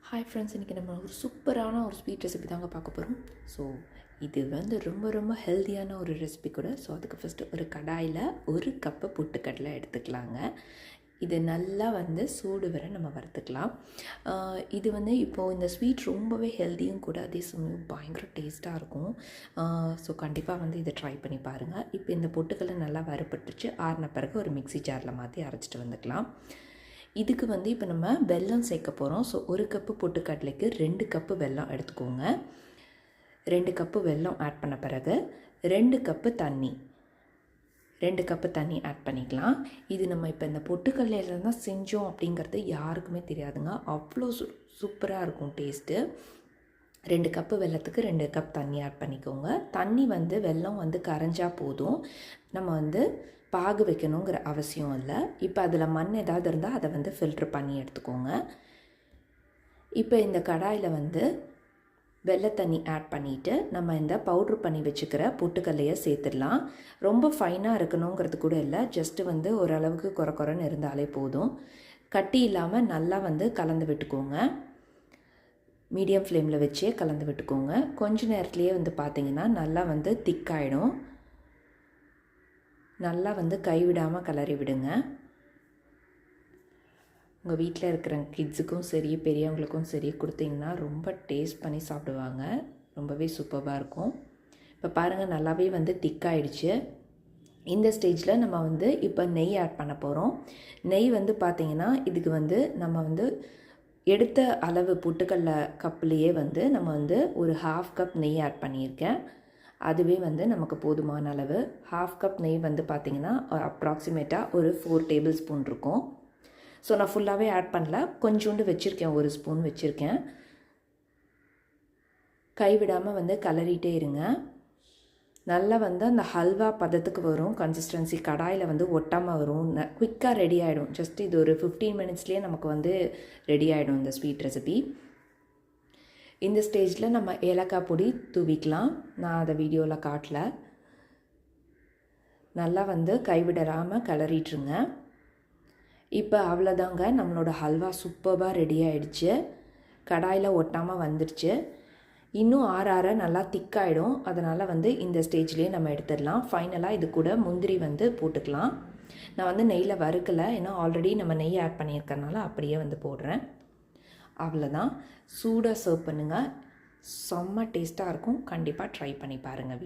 Hi friends, இன்றைக்கி நம்ம ஒரு சூப்பரான ஒரு ஸ்வீட் ரெசிபி தாங்க பார்க்க போகிறோம். ஸோ இது வந்து ரொம்ப ரொம்ப ஹெல்த்தியான ஒரு ரெசிபி கூட. ஸோ அதுக்கு ஃபஸ்ட்டு ஒரு கடாயில் 1 கப்பு பொட்டுக்கடலை எடுத்துக்கலாங்க. இது நல்லா வந்து சூடு வரை நம்ம வறுத்துக்கலாம். இது வந்து இப்போது இந்த ஸ்வீட் ரொம்பவே ஹெல்த்தியும் கூட, அதே சமயம் பயங்கர டேஸ்ட்டாக இருக்கும். ஸோ கண்டிப்பாக வந்து இதை ட்ரை பண்ணி பாருங்கள். இப்போ இந்த பொட்டுக்கடலை நல்லா வறுபட்டுச்சு. ஆறின பிறகு ஒரு மிக்ஸி ஜாரில் மாற்றி அரைச்சிட்டு வந்துக்கலாம். இதுக்கு வந்து இப்போ நம்ம வெல்லம் சேர்க்க போகிறோம். ஸோ 1 கப்பு பொட்டுக்கடலைக்கு 2 கப்பு வெல்லம் எடுத்துக்கோங்க. 2 கப்பு வெல்லம் ஆட் பண்ண பிறகு 2 கப்பு தண்ணி 2 கப்பு தண்ணி ஆட் பண்ணிக்கலாம். இது நம்ம இப்போ இந்த பொட்டுக்கடலையில் தான் செஞ்சோம் அப்படிங்கிறது யாருக்குமே தெரியாதுங்க. அவ்வளோ சூப்பராக இருக்கும் டேஸ்ட்டு. 2 கப்பு வெல்லத்துக்கு 2 கப் தண்ணி ஆட் பண்ணிக்கோங்க. தண்ணி வந்து வெல்லம் வந்து கரைஞ்சா போதும். நம்ம வந்து பாகு வைக்கணுங்கிற அவசியம் இல்லை. இப்போ அதில் மண் ஏதாவது இருந்தால் அதை வந்து ஃபில்ட்ரு பண்ணி எடுத்துக்கோங்க. இப்போ இந்த கடாயில் வந்து வெள்ளை தண்ணி ஆட் பண்ணிவிட்டு நம்ம இந்த பவுட்ரு பண்ணி வச்சுக்கிற பொட்டுக்கல்லையை சேர்த்துடலாம். ரொம்ப ஃபைனாக இருக்கணுங்கிறது கூட இல்லை, ஜஸ்ட்டு வந்து ஓரளவுக்கு குறைன்னு இருந்தாலே போதும். கட்டி இல்லாமல் நல்லா வந்து கலந்து விட்டுக்கோங்க. மீடியம் ஃப்ளேமில் வச்சே கலந்து விட்டுக்கோங்க. கொஞ்ச நேரத்துலேயே வந்து பார்த்திங்கன்னா நல்லா வந்து திக்காயிடும். நல்லா வந்து கைவிடாமல் கிளறி விடுங்க. உங்கள் வீட்டில் இருக்கிற கிட்ஸுக்கும் சரி, பெரியவங்களுக்கும் சரி கொடுத்தீங்கன்னா ரொம்ப டேஸ்ட் பண்ணி சாப்பிடுவாங்க. ரொம்பவே சூப்பராக இருக்கும். இப்போ பாருங்கள், நல்லாவே வந்து திக்காயிடுச்சு. இந்த ஸ்டேஜில் நம்ம வந்து இப்போ நெய் ஆட் பண்ண போகிறோம். நெய் வந்து பார்த்திங்கன்னா இதுக்கு வந்து நம்ம வந்து எடுத்த அளவு பொட்டுக்கடல கப்லேயே வந்து நம்ம வந்து ஒரு 1/2 கப் நெய் ஆட் பண்ணியிருக்கேன். அதுவே வந்து நமக்கு போதுமான அளவு. 1/2 கப் நெய் வந்து பார்த்திங்கன்னா அப்ராக்சிமேட்டாக ஒரு 4 டேபிள் ஸ்பூன் இருக்கும். ஸோ நான் ஃபுல்லாகவே ஆட் பண்ணல, கொஞ்சோண்டு வச்சுருக்கேன், 1 ஸ்பூன் வச்சுருக்கேன். கைவிடாமல் வந்து கலரிட்டே இருங்க. நல்லா வந்து அந்த ஹல்வா பதத்துக்கு வரும் கன்சிஸ்டன்சி. கடாயில் வந்து ஒட்டாமல் வரும். குயிக்காக ரெடி ஆகிடும். ஜஸ்ட் இது ஒரு 15 மினிட்ஸ்லேயே நமக்கு வந்து ரெடி ஆகிடும் இந்த ஸ்வீட் ரெசிபி. இந்த ஸ்டேஜில் நம்ம ஏலக்காய் பொடி தூவிக்கலாம். நான் அதை வீடியோவில் காட்டல. நல்லா வந்து கைவிடாமல் கிளறிட்டுருங்க. இப்போ அவ்வளோதாங்க, நம்மளோட ஹல்வா சூப்பராக ரெடி ஆகிடுச்சு. கடாயில் ஒட்டாமல் வந்துடுச்சு. இன்னும் ஆற நல்லா திக்காயிடும். அதனால் வந்து இந்த ஸ்டேஜ்லேயே நம்ம எடுத்துடலாம். ஃபைனலாக இது கூட முந்திரி வந்து போட்டுக்கலாம். நான் வந்து நெய்யில் வறுக்கலை, ஏன்னா ஆல்ரெடி நம்ம நெய் ஆட் பண்ணியிருக்கறனால அப்படியே வந்து போடுறேன். அவ்வளோதான். சூடாக சர்வ் பண்ணுங்கள். செம்ம டேஸ்ட்டாக இருக்கும். கண்டிப்பாக ட்ரை பண்ணி பாருங்கள்.